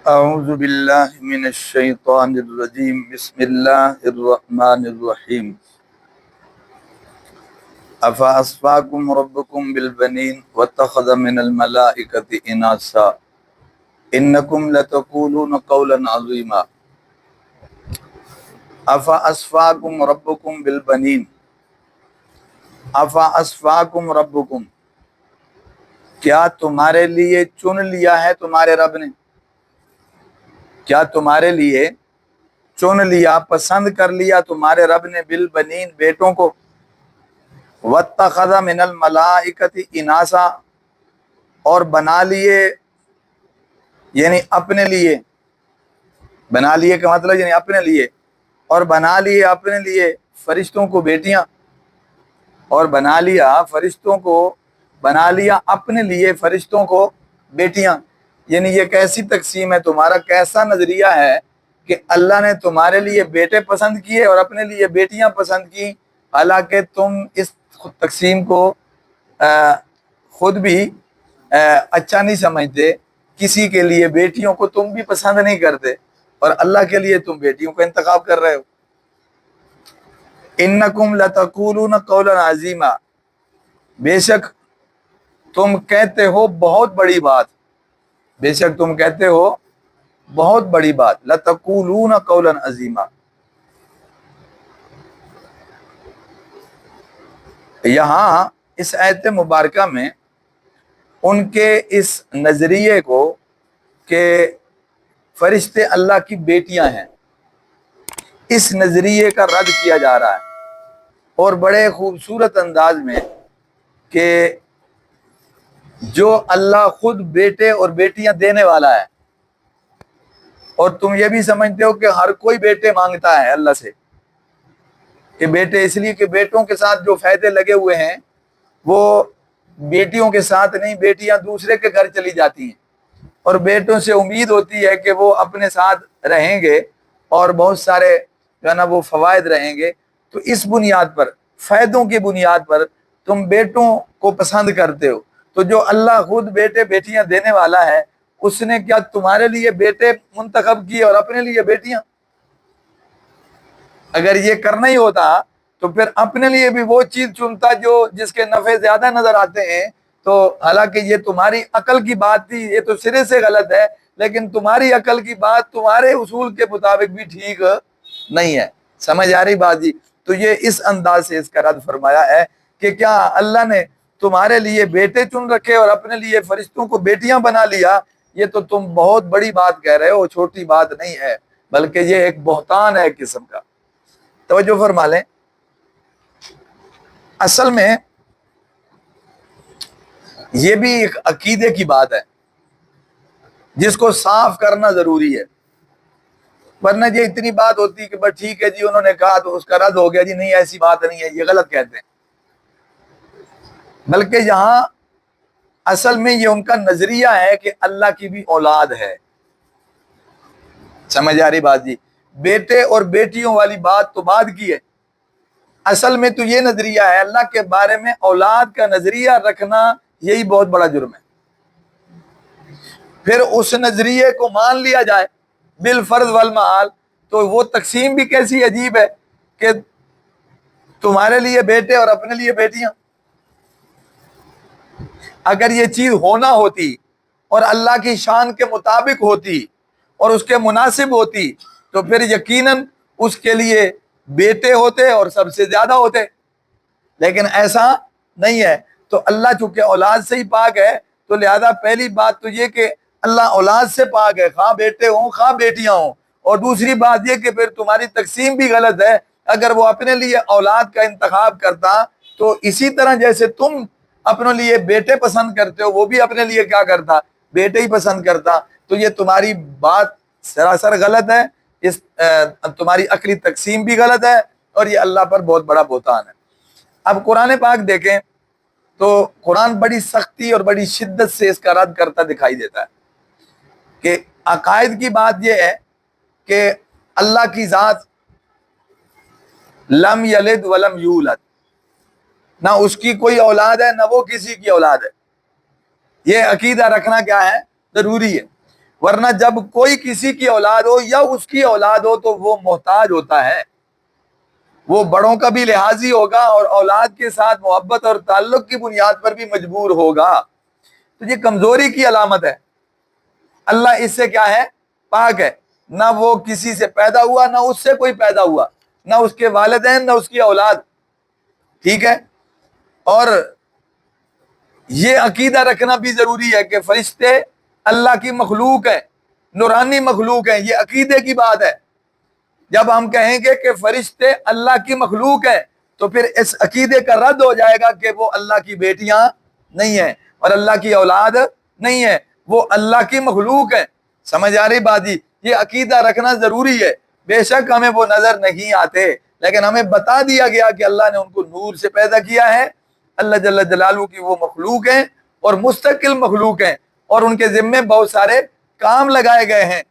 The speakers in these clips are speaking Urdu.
اعوذ باللہ من الشیطان الرجیم بسم اللہ الرحمن الرحیم افاصفاکم ربکم بالبنین واتخذ من الملائکۃ اناثا انکم لتقولون قولا عظیما۔ افاصفاکم ربکم بالبنین، افاصفاکم ربکم، کیا تمہارے لیے چن لیا ہے تمہارے رب نے؟ کیا تمہارے لیے چن لیا، پسند کر لیا تمہارے رب نے بالبنین، بیٹوں کو، واتخذ من الملائکۃ اناسا، اور بنا لیے یعنی اپنے لیے، بنا لیے کا مطلب یعنی اپنے لیے، اور بنا لیے اپنے لیے فرشتوں کو بیٹیاں، اور بنا لیا فرشتوں کو، بنا لیا اپنے لیے فرشتوں کو بیٹیاں۔ یعنی یہ کیسی تقسیم ہے، تمہارا کیسا نظریہ ہے کہ اللہ نے تمہارے لیے بیٹے پسند کیے اور اپنے لیے بیٹیاں پسند کی، حالانکہ تم اس تقسیم کو خود بھی اچھا نہیں سمجھتے، کسی کے لیے بیٹیوں کو تم بھی پسند نہیں کرتے اور اللہ کے لیے تم بیٹیوں کا انتخاب کر رہے ہو۔ انکم لتقولون قولا عظیما، بے شک تم کہتے ہو بہت بڑی بات، بے شک تم کہتے ہو بہت بڑی بات، لتقولون قولا عظیما۔ یہاں اس آیت مبارکہ میں ان کے اس نظریے کو کہ فرشتے اللہ کی بیٹیاں ہیں، اس نظریے کا رد کیا جا رہا ہے، اور بڑے خوبصورت انداز میں کہ جو اللہ خود بیٹے اور بیٹیاں دینے والا ہے، اور تم یہ بھی سمجھتے ہو کہ ہر کوئی بیٹے مانگتا ہے اللہ سے، کہ بیٹے اس لیے کہ بیٹوں کے ساتھ جو فائدے لگے ہوئے ہیں وہ بیٹیوں کے ساتھ نہیں، بیٹیاں دوسرے کے گھر چلی جاتی ہیں اور بیٹوں سے امید ہوتی ہے کہ وہ اپنے ساتھ رہیں گے اور بہت سارے جو ہے نا وہ فوائد رہیں گے۔ تو اس بنیاد پر، فائدوں کی بنیاد پر تم بیٹوں کو پسند کرتے ہو، تو جو اللہ خود بیٹے بیٹیاں دینے والا ہے، اس نے کیا تمہارے لیے بیٹے منتخب کیے اور اپنے لیے بیٹیاں؟ اگر یہ کرنا ہی ہوتا تو پھر اپنے لیے بھی وہ چیز چنتا جو جس کے نفع زیادہ نظر آتے ہیں۔ تو حالانکہ یہ تمہاری عقل کی بات تھی، یہ تو سرے سے غلط ہے، لیکن تمہاری عقل کی بات تمہارے اصول کے مطابق بھی ٹھیک نہیں ہے۔ سمجھ آ رہی بات جی؟ تو یہ اس انداز سے اس کا رد فرمایا ہے کہ کیا اللہ نے تمہارے لیے بیٹے چن رکھے اور اپنے لیے فرشتوں کو بیٹیاں بنا لیا؟ یہ تو تم بہت بڑی بات کہہ رہے ہو، چھوٹی بات نہیں ہے، بلکہ یہ ایک بہتان ہے ایک قسم کا۔ توجہ فرما لیں، اصل میں یہ بھی ایک عقیدے کی بات ہے جس کو صاف کرنا ضروری ہے، ورنہ یہ اتنی بات ہوتی کہ بس ٹھیک ہے جی انہوں نے کہا تو اس کا رد ہو گیا، جی نہیں ایسی بات نہیں ہے، یہ غلط کہتے ہیں۔ بلکہ یہاں اصل میں یہ ان کا نظریہ ہے کہ اللہ کی بھی اولاد ہے۔ سمجھ آ رہی بات جی؟ بیٹے اور بیٹیوں والی بات تو بعد کی ہے، اصل میں تو یہ نظریہ ہے اللہ کے بارے میں، اولاد کا نظریہ رکھنا یہی بہت بڑا جرم ہے۔ پھر اس نظریے کو مان لیا جائے بالفرض والمحال، تو وہ تقسیم بھی کیسی عجیب ہے کہ تمہارے لیے بیٹے اور اپنے لیے بیٹیاں۔ اگر یہ چیز ہونا ہوتی اور اللہ کی شان کے مطابق ہوتی اور اس کے مناسب ہوتی تو پھر یقیناً اس کے لیے بیٹے ہوتے اور سب سے زیادہ ہوتے، لیکن ایسا نہیں ہے۔ تو اللہ چونکہ اولاد سے ہی پاک ہے، تو لہذا پہلی بات تو یہ کہ اللہ اولاد سے پاک ہے، خواہ بیٹے ہوں خواہ بیٹیاں ہوں، اور دوسری بات یہ کہ پھر تمہاری تقسیم بھی غلط ہے۔ اگر وہ اپنے لیے اولاد کا انتخاب کرتا تو اسی طرح جیسے تم اپنے لیے بیٹے پسند کرتے ہو وہ بھی اپنے لیے کیا کرتا؟ بیٹے ہی پسند کرتا۔ تو یہ تمہاری بات سراسر غلط ہے، اس تمہاری عقلی تقسیم بھی غلط ہے، اور یہ اللہ پر بہت بڑا بہتان ہے۔ اب قرآن پاک دیکھیں تو قرآن بڑی سختی اور بڑی شدت سے اس کا رد کرتا دکھائی دیتا ہے کہ عقائد کی بات یہ ہے کہ اللہ کی ذات لم یلد ولم یولد، نہ اس کی کوئی اولاد ہے نہ وہ کسی کی اولاد ہے، یہ عقیدہ رکھنا کیا ہے؟ ضروری ہے۔ ورنہ جب کوئی کسی کی اولاد ہو یا اس کی اولاد ہو تو وہ محتاج ہوتا ہے، وہ بڑوں کا بھی لحاظی ہوگا اور اولاد کے ساتھ محبت اور تعلق کی بنیاد پر بھی مجبور ہوگا، تو یہ کمزوری کی علامت ہے۔ اللہ اس سے کیا ہے؟ پاک ہے، نہ وہ کسی سے پیدا ہوا، نہ اس سے کوئی پیدا ہوا، نہ اس کے والدین، نہ اس کی اولاد، ٹھیک ہے؟ اور یہ عقیدہ رکھنا بھی ضروری ہے کہ فرشتے اللہ کی مخلوق ہیں، نورانی مخلوق ہیں، یہ عقیدے کی بات ہے۔ جب ہم کہیں گے کہ فرشتے اللہ کی مخلوق ہیں تو پھر اس عقیدے کا رد ہو جائے گا کہ وہ اللہ کی بیٹیاں نہیں ہیں اور اللہ کی اولاد نہیں ہے، وہ اللہ کی مخلوق ہیں۔ سمجھ آ رہی بات جی؟ یہ عقیدہ رکھنا ضروری ہے۔ بے شک ہمیں وہ نظر نہیں آتے، لیکن ہمیں بتا دیا گیا کہ اللہ نے ان کو نور سے پیدا کیا ہے، اللہ جل جلالہ کی وہ مخلوق ہیں اور مستقل مخلوق ہیں، اور ان کے ذمے بہت سارے کام لگائے گئے ہیں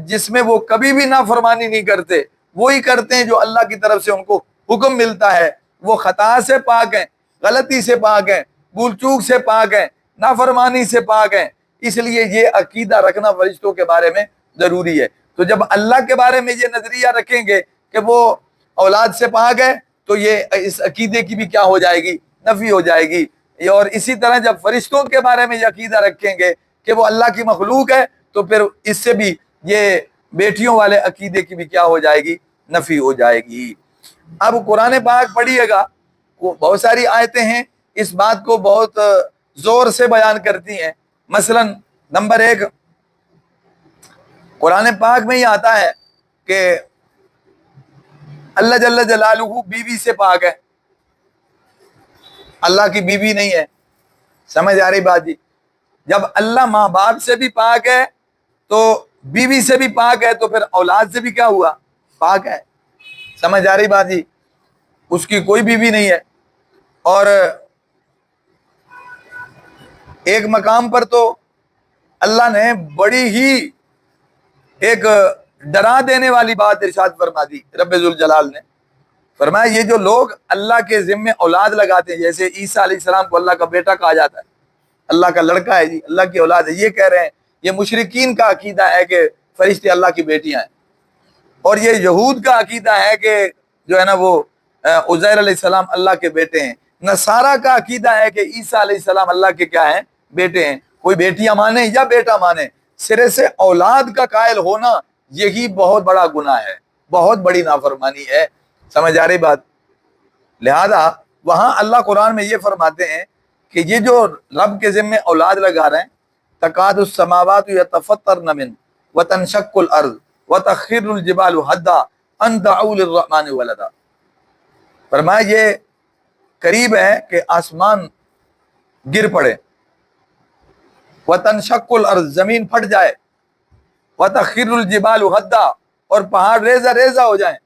جس میں وہ کبھی بھی نافرمانی نہیں کرتے، وہی کرتے ہیں جو اللہ کی طرف سے ان کو حکم ملتا ہے۔ وہ خطا سے پاک ہیں، غلطی سے پاک ہیں، بھول چوک سے پاک ہیں، نافرمانی سے پاک ہیں۔ اس لیے یہ عقیدہ رکھنا فرشتوں کے بارے میں ضروری ہے۔ تو جب اللہ کے بارے میں یہ نظریہ رکھیں گے کہ وہ اولاد سے پاک ہے تو یہ اس عقیدے کی بھی کیا ہو جائے گی؟ نفی ہو جائے گی۔ اور اسی طرح جب فرشتوں کے بارے میں یہ عقیدہ رکھیں گے کہ وہ اللہ کی مخلوق ہے تو پھر اس سے بھی یہ بیٹیوں والے عقیدے کی بھی کیا ہو جائے گی؟ نفی ہو جائے گی۔ اب قرآن پاک پڑھیے گا، بہت ساری آیتیں ہیں اس بات کو بہت زور سے بیان کرتی ہیں۔ مثلا نمبر 1 قرآن پاک میں یہ آتا ہے کہ اللہ جل جلالہ بیوی سے پاک ہے، اللہ کی بیوی نہیں ہے۔ سمجھ آ رہی بات جی؟ جب اللہ ماں باپ سے بھی پاک ہے تو بیوی سے بھی پاک ہے، تو پھر اولاد سے بھی کیا ہوا؟ پاک ہے۔ سمجھ آ رہی بات جی؟ اس کی کوئی بیوی نہیں ہے۔ اور ایک مقام پر تو اللہ نے بڑی ہی ایک ڈرا دینے والی بات ارشاد فرما دی، رب ذوالجلال نے فرمایا یہ جو لوگ اللہ کے ذمے اولاد لگاتے ہیں، جیسے عیسیٰ علیہ السلام کو اللہ کا بیٹا کہا جاتا ہے، اللہ کا لڑکا ہے جی، اللہ کی اولاد ہے، یہ کہہ رہے ہیں، یہ مشرکین کا عقیدہ ہے کہ فرشتے اللہ کی بیٹیاں ہیں۔ اور یہ یہود کا عقیدہ ہے کہ جو ہے نا وہ عزیر علیہ السلام اللہ کے بیٹے ہیں۔ نصارہ کا عقیدہ ہے کہ عیسیٰ علیہ السلام اللہ کے کیا ہیں؟ بیٹے ہیں۔ کوئی بیٹیاں مانے یا بیٹا مانے، سرے سے اولاد کا قائل ہونا یہی بہت بڑا گناہ ہے، بہت بڑی نافرمانی ہے۔ سمجھ آ رہی بات؟ لہذا وہاں اللہ قرآن میں یہ فرماتے ہیں کہ یہ جو رب کے ذمے اولاد لگا رہے ہیں، تکاد السماوات یتفطرن من وتنشق الارض وتخر الجبال حدا ان دعوا للرحمن ولدا، فرمایا یہ قریب ہے کہ آسمان گر پڑے، وتنشق الارض زمین پھٹ جائے، وتخر الجبال حدا اور پہاڑ ریزہ ریزہ ہو جائیں،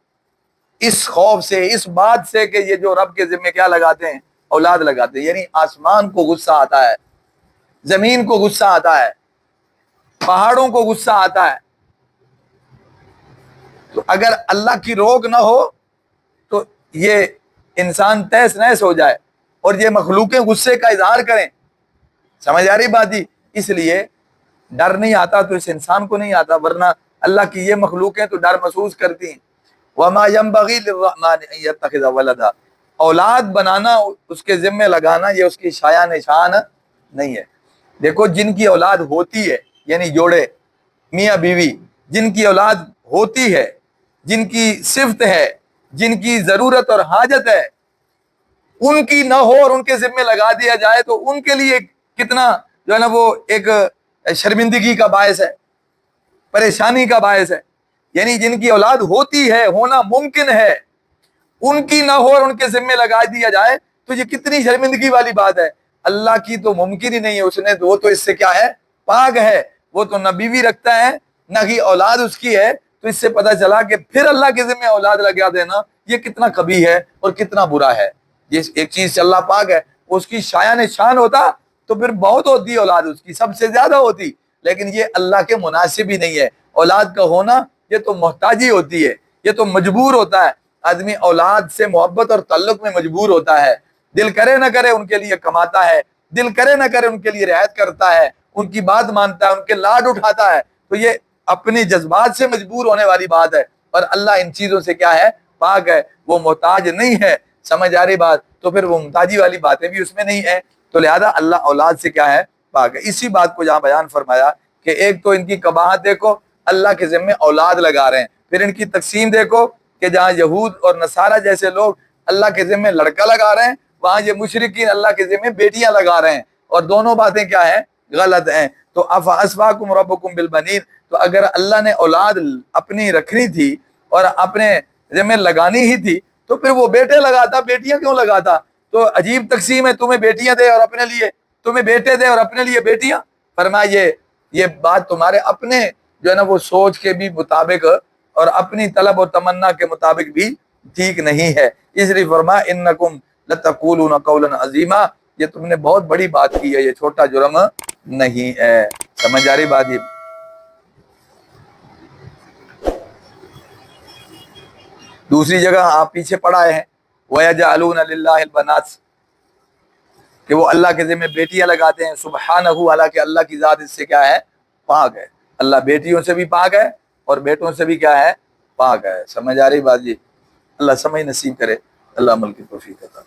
اس خوف سے، اس بات سے کہ یہ جو رب کے ذمے کیا لگاتے ہیں؟ اولاد لگاتے ہیں۔ یعنی آسمان کو غصہ آتا ہے، زمین کو غصہ آتا ہے، پہاڑوں کو غصہ آتا ہے۔ تو اگر اللہ کی روک نہ ہو تو یہ انسان تہس نہس ہو جائے اور یہ مخلوقیں غصے کا اظہار کریں۔ سمجھ آ رہی بات جی؟ اس لیے ڈر نہیں آتا تو اس انسان کو نہیں آتا، ورنہ اللہ کی یہ مخلوقیں تو ڈر محسوس کرتی ہیں۔ وَمَا يَنبَغِي لِلرَّحْمَنِ أَن يَتَّخِذَ وَلَدًا، اولاد بنانا، اس کے ذمے لگانا، یہ اس کی شایان نشان نہیں ہے۔ دیکھو جن کی اولاد ہوتی ہے، یعنی جوڑے میاں بیوی، جن کی اولاد ہوتی ہے، جن کی صفت ہے، جن کی ضرورت اور حاجت ہے، ان کی نہ ہو اور ان کے ذمے لگا دیا جائے تو ان کے لیے کتنا جو ہے نا وہ ایک شرمندگی کا باعث ہے، پریشانی کا باعث ہے۔ یعنی جن کی اولاد ہوتی ہے، ہونا ممکن ہے، ان کی نہ ہو اور ان کے ذمے لگا دیا جائے تو یہ کتنی شرمندگی والی بات ہے۔ اللہ کی تو ممکن ہی نہیں ہے، اس نے وہ تو اس سے کیا ہے؟ پاک ہے، وہ تو نہ بیوی رکھتا ہے نہ ہی اولاد اس کی ہے۔ تو اس سے پتہ چلا کہ پھر اللہ کے ذمے اولاد لگا دینا یہ کتنا قبیح ہے اور کتنا برا ہے۔ یہ ایک چیز سے اللہ پاک ہے، اس کی شایان شان ہوتا تو پھر بہت ہوتی اولاد، اس کی سب سے زیادہ ہوتی، لیکن یہ اللہ کے مناسب ہی نہیں ہے۔ اولاد کا ہونا یہ تو محتاجی ہوتی ہے، یہ تو مجبور ہوتا ہے۔ آدمی اولاد سے محبت اور تعلق میں مجبور ہوتا ہے، دل کرے نہ کرے ان کے لیے کماتا ہے، دل کرے نہ کرے ان کے لیے رعایت کرتا ہے، ان کی بات مانتا ہے، ان کے لاڈ اٹھاتا ہے، تو یہ اپنے جذبات سے مجبور ہونے والی بات ہے، اور اللہ ان چیزوں سے کیا ہے؟ پاک ہے، وہ محتاج نہیں ہے. سمجھ آ رہی بات؟ تو پھر وہ محتاجی والی باتیں بھی اس میں نہیں ہیں، تو لہذا اللہ اولاد سے کیا ہے؟ پاک ہے. اسی بات کو جہاں بیان فرمایا کہ ایک تو ان کی قباحت دیکھو، اللہ کے ذمے اولاد لگا رہے ہیں، پھر ان کی تقسیم دیکھو کہ جہاں یہود اور نصارہ جیسے لوگ اللہ کے ذمے لڑکا لگا رہے ہیں، وہاں یہ مشرکین اللہ کے ذمے بیٹیاں لگا رہے ہیں، اور دونوں باتیں کیا ہیں؟ غلط ہیں. تو افاسفاکم ربکم بالبنین، تو اگر اللہ نے اولاد اپنی رکھنی تھی اور اپنے ذمہ لگانی ہی تھی تو پھر وہ بیٹے لگاتا، بیٹیاں کیوں لگاتا؟ تو عجیب تقسیم ہے، تمہیں بیٹیاں دے اور اپنے لیے، تمہیں بیٹے دے اور اپنے لیے بیٹیاں. فرمایا یہ بات تمہارے اپنے جو ہے نا وہ سوچ کے بھی مطابق اور اپنی طلب و تمنا کے مطابق بھی ٹھیک نہیں ہے. اس لیے فرمایا انکم لتقولون قولا عظیما، یہ تم نے بہت بڑی بات کی ہے، یہ چھوٹا جرم نہیں ہے. سمجھ آ رہی بات؟ یہ دوسری جگہ آپ پیچھے پڑھائے ہیں وَيَجْعَلُونَ لِلَّهِ الْبَنَاتِ، کہ وہ اللہ کے ذمہ بیٹیاں لگاتے ہیں. سبحانہ، حالانکہ اللہ کی ذات اس سے کیا ہے؟ پاک ہے. اللہ بیٹیوں سے بھی پاک ہے اور بیٹوں سے بھی کیا ہے؟ پاک ہے. سمجھ آ رہی بات؟ جی اللہ سمجھ نصیب کرے، اللہ عمل کی توفیق عطا.